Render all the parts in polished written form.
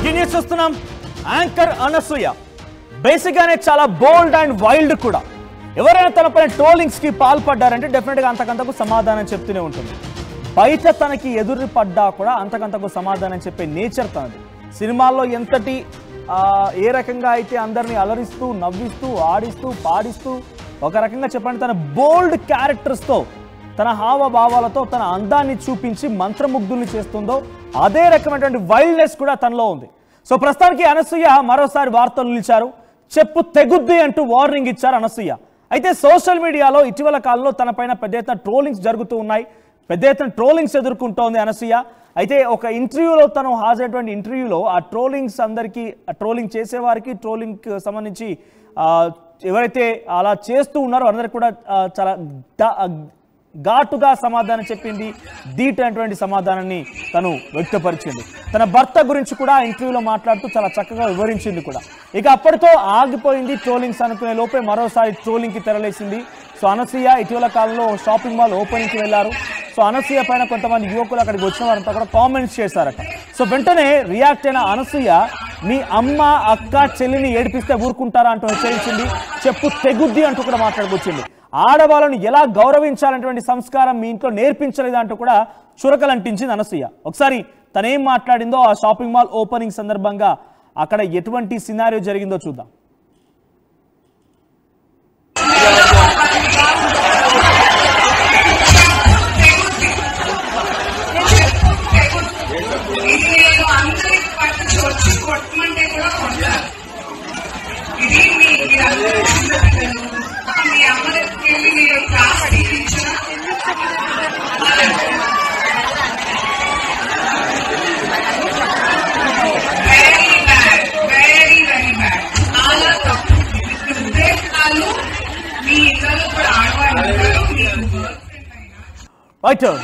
Breaking news చూస్తున్నాం. Anchor Anasuya బేసిక్గానే చాలా బోల్డ్ and wild కూడా. ఎవరైనా తనపైన ట్రోలింగ్స్ కి పాల్పడ్డారంటే డెఫినెట్గా అంతకంతకు సమాధానం చెప్తూనే ఉంటుంది. బయట తనకి ఎదురు పడ్డా కూడా అంతకంతకు సమాధానం చెప్పే నేచర్ తనది. సినిమాల్లో ఎంతటి ఏ రకంగా అయితే అందరినీ అలరిస్తూ నవ్విస్తూ ఆడిస్తూ పాడిస్తూ ఒక రకంగా చెప్పండి తన బోల్డ్ క్యారెక్టర్స్తో తన హావభావాలతో తన అందాన్ని చూపించి మంత్రముగ్ధుల్ని చేస్తుందో అదే రకమైనటువంటి వైల్డ్నెస్ కూడా తనలో ఉంది. సో ప్రస్తుతానికి అనసూయ మరోసారి వార్తలు నిలిచారు. చెప్పు తెగుద్ది అంటూ వార్నింగ్ ఇచ్చారు అనసూయ. అయితే సోషల్ మీడియాలో ఇటీవల కాలంలో తన పైన పెద్ద ఎత్తున ట్రోలింగ్స్ జరుగుతూ ఉన్నాయి. పెద్ద ఎత్తున ట్రోలింగ్స్ ఎదుర్కొంటోంది అనసూయ. అయితే ఒక ఇంటర్వ్యూలో తను హాజరైనటువంటి ఇంటర్వ్యూలో ఆ ట్రోలింగ్స్ అందరికీ ట్రోలింగ్ చేసేవారికి ట్రోలింగ్ సంబంధించి ఎవరైతే అలా చేస్తూ ఉన్నారో అందరికి కూడా చాలా ఘాటుగా సమాధానం చెప్పింది. ధీటైనటువంటి సమాధానాన్ని తను వ్యక్తపరిచింది. తన భర్త గురించి కూడా ఇంటర్వ్యూలో మాట్లాడుతూ చాలా చక్కగా వివరించింది కూడా. ఇక అప్పటితో ఆగిపోయింది ట్రోలింగ్స్ అనుకునే లోపే మరోసారి ట్రోలింగ్కి తెరలేసింది. సో అనసూయ ఇటీవల కాలంలో షాపింగ్ మాల్ ఓపెనింగ్కి వెళ్ళారు. సో అనసూయ పైన కొంతమంది యువకులు అక్కడికి వచ్చిన వారంతా కూడా కామెంట్స్ చేశారట. సో వెంటనే రియాక్ట్ అయిన అనసూయ మీ అమ్మ అక్క చెల్లిని ఏడిపిస్తే ఊరుకుంటారా అంటూ హెచ్చరించింది. చెప్పు తెగుద్ది అంటూ కూడా మాట్లాడుకొచ్చింది. ఆడవాళ్ళను ఎలా గౌరవించాలనేటువంటి సంస్కారం మీ ఇంట్లో నేర్పించలేదా అంటూ కూడా చురకలంటించింది అనసూయ. ఒకసారి తనేం మాట్లాడిందో ఆ షాపింగ్ మాల్ ఓపెనింగ్ సందర్భంగా అక్కడ ఎటువంటి సినారియో జరిగిందో చూద్దాం.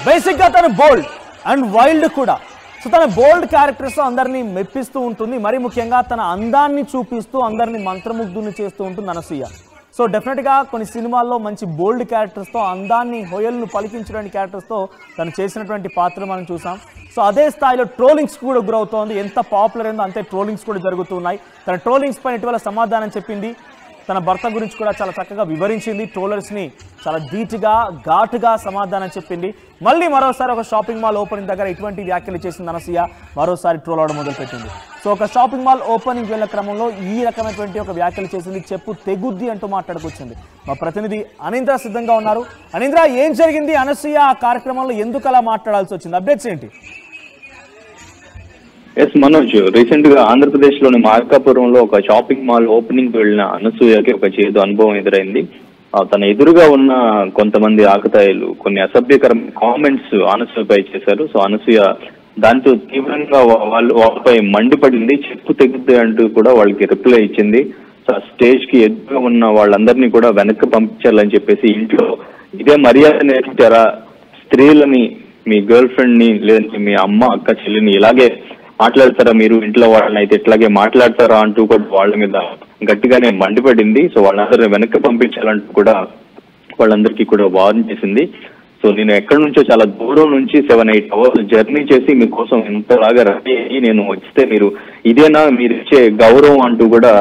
బేసిక్ గా తను బోల్డ్ అండ్ వైల్డ్ కూడా. సో తన బోల్డ్ క్యారెక్టర్స్ అందరినీ మెప్పిస్తూ ఉంటుంది. మరీ ముఖ్యంగా తన అందాన్ని చూపిస్తూ అందరినీ మంత్రముగ్ధుని చేస్తూ ఉంటుంది అనసూయ. సో డెఫినెట్గా కొన్ని సినిమాల్లో మంచి బోల్డ్ క్యారెక్టర్స్తో అందాన్ని హొయల్ను పలికించడానికి క్యారెక్టర్స్తో తను చేసినటువంటి పాత్ర మనం చూసాం. సో అదే స్థాయిలో ట్రోలింగ్స్ కూడా గురవుతోంది. ఎంత పాపులర్ అయిందో అంతే ట్రోలింగ్స్ కూడా జరుగుతున్నాయి. తన ట్రోలింగ్స్ పైన ఇటీవల సమాధానం చెప్పింది. తన భర్త గురించి కూడా చాలా చక్కగా వివరించింది. ట్రోలర్స్ని చాలా ధీటుగా ఘాటుగా సమాధానం చెప్పింది. మళ్ళీ మరోసారి ఒక షాపింగ్ మాల్ ఓపెనింగ్ దగ్గర ఇటువంటి వ్యాఖ్యలు చేసింది అనసూయ. మరోసారి ట్రోల్ అవడం మొదలుపెట్టింది. సో ఒక షాపింగ్ మాల్ ఓపెనింగ్ వెళ్ళే క్రమంలో ఈ రకమైనటువంటి ఒక వ్యాఖ్యలు చేసింది. చెప్పు తెగుద్ది అంటూ మాట్లాడుకొచ్చింది. మా ప్రతినిధి అనీంద్ర సిద్ధంగా ఉన్నారు. అనీంద్ర, ఏం జరిగింది? అనసూయ ఆ కార్యక్రమంలో ఎందుకు అలా మాట్లాడాల్సి వచ్చింది? అప్డేట్స్ ఏంటి? ఎస్ మనోజ్, రీసెంట్ గా ఆంధ్రప్రదేశ్ లోని మార్కాపురంలో ఒక షాపింగ్ మాల్ ఓపెనింగ్ వెళ్లిన అనసూయకి ఒక చేదు అనుభవం ఎదురైంది. తన ఎదురుగా ఉన్న కొంతమంది ఆకతాయిలు కొన్ని అసభ్యకరమైన కామెంట్స్ అనసూయపై చేశారు. సో అనసూయ దాంతో తీవ్రంగా వాళ్ళపై మండిపడింది. చెప్పు తెగుద్ది అంటూ కూడా వాళ్ళకి రిప్లై ఇచ్చింది. సో స్టేజ్ కి ఎదురుగా ఉన్న వాళ్ళందరినీ కూడా వెనక్కి పంపించాలని చెప్పేసి ఇంట్లో ఇదే మర్యాద నేర్పించారా, స్త్రీలని మీ గర్ల్ ఫ్రెండ్ ని లేదంటే మీ అమ్మ అక్క చెల్లిని ఇలాగే మాట్లాడతారా, మీరు ఇంట్లో వాళ్ళని అయితే ఇట్లాగే మాట్లాడతారా అంటూ కూడా వాళ్ళ మీద గట్టిగానే మండిపడింది. సో వాళ్ళందరినీ వెనక్కి పంపించాలంటూ కూడా వాళ్ళందరికీ కూడా వార్న్ చేసింది. సో నేను ఎక్కడి నుంచో చాలా దూరం నుంచి 7-8 hours జర్నీ చేసి మీకోసం ఇంతలాగా రెడీ అయ్యి నేను వస్తే మీరు ఇదేనా మీరు ఇచ్చే గౌరవం అంటూ కూడా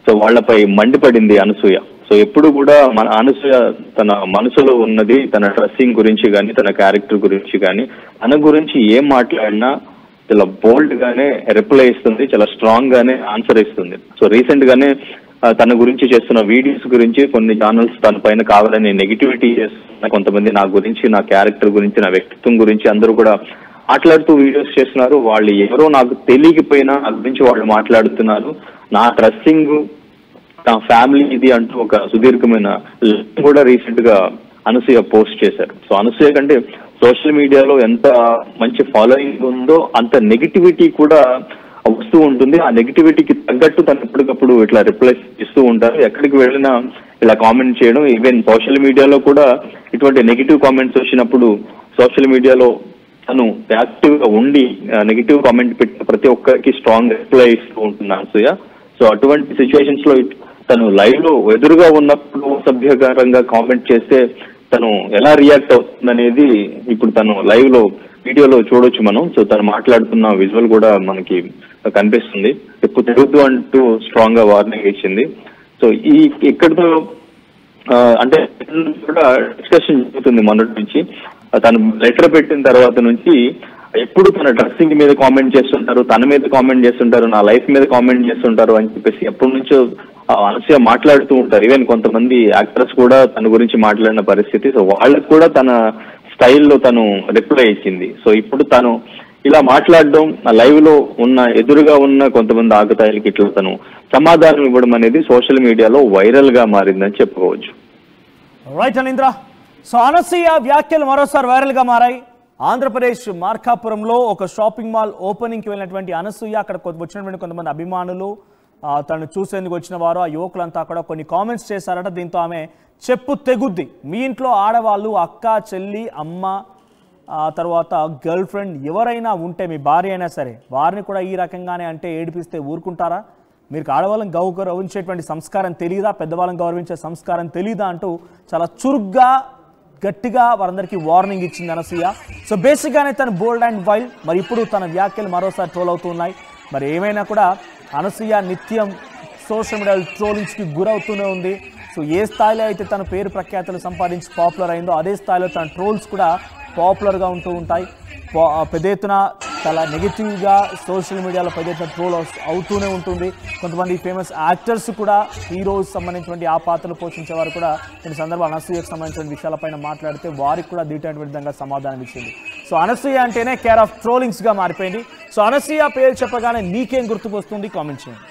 సో వాళ్ళపై మండిపడింది అనసూయ. సో ఎప్పుడు కూడా మన అనసూయ తన మనసులో ఉన్నది తన డ్రెస్సింగ్ గురించి కానీ తన క్యారెక్టర్ గురించి కానీ తన గురించి ఏం మాట్లాడినా చాలా బోల్డ్ గానే రిప్లై ఇస్తుంది, చాలా స్ట్రాంగ్ గానే ఆన్సర్ ఇస్తుంది. సో రీసెంట్ గానే తన గురించి చేస్తున్న వీడియోస్ గురించి కొన్ని ఛానల్స్ తన పైన కావాలని నెగిటివిటీ చేస్తున్న కొంతమంది నా గురించి, నా క్యారెక్టర్ గురించి, నా వ్యక్తిత్వం గురించి అందరూ కూడా మాట్లాడుతూ వీడియోస్ చేస్తున్నారు. వాళ్ళు ఎవరో నాకు తెలియకపోయినా నా గురించి వాళ్ళు మాట్లాడుతున్నారు. నా డ్రెస్సింగ్, నా ఫ్యామిలీ ఇది అంటూ ఒక సుదీర్ఘమైన కూడా రీసెంట్ గా అనసూయ పోస్ట్ చేశారు. సో అనసూయ కంటే సోషల్ మీడియాలో ఎంత మంచి ఫాలోయింగ్ ఉందో అంత నెగిటివిటీ కూడా వస్తూ ఉంటుంది. ఆ నెగిటివిటీకి తగ్గట్టు తను ఎప్పటికప్పుడు ఇట్లా రిప్లైస్ ఇస్తూ ఉంటారు. ఎక్కడికి వెళ్ళినా ఇలా కామెంట్ చేయడం, ఈవెన్ సోషల్ మీడియాలో కూడా ఇటువంటి నెగిటివ్ కామెంట్స్ వచ్చినప్పుడు సోషల్ మీడియాలో తను యాక్టివ్ గా ఉండి నెగిటివ్ కామెంట్ పెట్టిన ప్రతి ఒక్కరికి స్ట్రాంగ్ రిప్లై ఇస్తూ ఉంటుంది అనసూయ. సో అటువంటి సిచ్యువేషన్స్ లో తను లైవ్ లో ఎదురుగా ఉన్నప్పుడు సభ్యకరంగా కామెంట్ చేస్తే తను ఎలా రియాక్ట్ అవుతుంది అనేది ఇప్పుడు తను లైవ్ లో వీడియోలో చూడొచ్చు మనం. సో తను మాట్లాడుతున్న విజువల్ కూడా మనకి కనిపిస్తుంది. చెప్పు తెగొద్దు అంటూ స్ట్రాంగ్ గా వార్నింగ్ ఇచ్చింది. సో ఇక్కడతో అంటే కూడా డిస్కషన్ జరుగుతుంది మొన్నటి నుంచి. తను లెటర్ పెట్టిన తర్వాత నుంచి ఎప్పుడు తన డ్రెస్సింగ్ మీద కామెంట్ చేస్తుంటారు, తన మీద కామెంట్ చేస్తుంటారు, నా లైఫ్ మీద కామెంట్ చేస్తుంటారు అని చెప్పేసి ఎప్పటి నుంచో అనసూయ మాట్లాడుతూ ఉంటారు. ఈవెన్ కొంతమంది యాక్టర్స్ కూడా తన గురించి మాట్లాడిన పరిస్థితి. సో వాళ్ళకి కూడా తన స్టైల్లో తను రిప్లై ఇచ్చింది. సో ఇప్పుడు తను ఇలా మాట్లాడడం, లైవ్ లో ఉన్న ఎదురుగా ఉన్న కొంతమంది ఆకతాయిలకి ఇట్లా తను సమాధానం ఇవ్వడం అనేది సోషల్ మీడియాలో వైరల్ గా మారిందని చెప్పుకోవచ్చు. రైట్ అనింద్ర. సో అనసూయ వ్యాఖ్యలు మరోసారి వైరల్ గా మారాయి. ఆంధ్రప్రదేశ్ మార్కాపురంలో ఒక షాపింగ్ మాల్ ఓపెనింగ్ కి వెళ్ళినటువంటి అనసూయ, అక్కడ వచ్చినటువంటి కొంతమంది అభిమానులు, తను చూసేందుకు వచ్చిన వారు, ఆ యువకులంతా కూడా కొన్ని కామెంట్స్ చేశారట. దీంతో ఆమె చెప్పు తెగుద్ది, మీ ఇంట్లో ఆడవాళ్ళు అక్క, చెల్లి, అమ్మ, తర్వాత గర్ల్ ఫ్రెండ్ ఎవరైనా ఉంటే, మీ భార్య అయినా సరే, వారిని కూడా ఈ రకంగానే అంటే ఏడిపిస్తే ఊరుకుంటారా? మీరు ఆడవాళ్ళని గౌరవించేటువంటి సంస్కారం తెలియదా? పెద్దవాళ్ళని గౌరవించే సంస్కారం తెలియదా? అంటూ చాలా చురుగ్గా గట్టిగా వారందరికీ వార్నింగ్ ఇచ్చింది అనసూయ. సో బేసిక్గానే తను బోల్డ్ అండ్ వైల్డ్. మరి ఇప్పుడు తన వ్యాఖ్యలు మరోసారి ట్రోల్ అవుతున్నాయి. మరి ఏమైనా కూడా అనసూయ నిత్యం సోషల్ మీడియా ట్రోలింగ్స్కి గురవుతూనే ఉంది. సో ఏ స్థాయిలో అయితే తన పేరు ప్రఖ్యాతులు సంపాదించి పాపులర్ అయిందో, అదే స్థాయిలో తన ట్రోల్స్ కూడా పాపులర్గా ఉంటూ ఉంటాయి. పెద్ద ఎత్తున చాలా నెగిటివ్గా సోషల్ మీడియాలో పెద్ద ఎత్తున ట్రోల్ అవుతూనే ఉంటుంది. కొంతమంది ఫేమస్ యాక్టర్స్ కూడా, హీరోస్ సంబంధించినటువంటి ఆ పాత్రలు పోషించేవారు కూడా కొన్ని సందర్భాలు అనసూయకు సంబంధించిన విషయాలపైన మాట్లాడితే వారికి కూడా దీటైన విధంగా సమాధానం ఇచ్చింది. సో అనసూయ అంటేనే కేర్ ఆఫ్ ట్రోలింగ్స్గా మారిపోయింది. సో అనసూయ పేరు చెప్పగానే మీకేం గుర్తుకొస్తుంది? కామెంట్ చేయండి.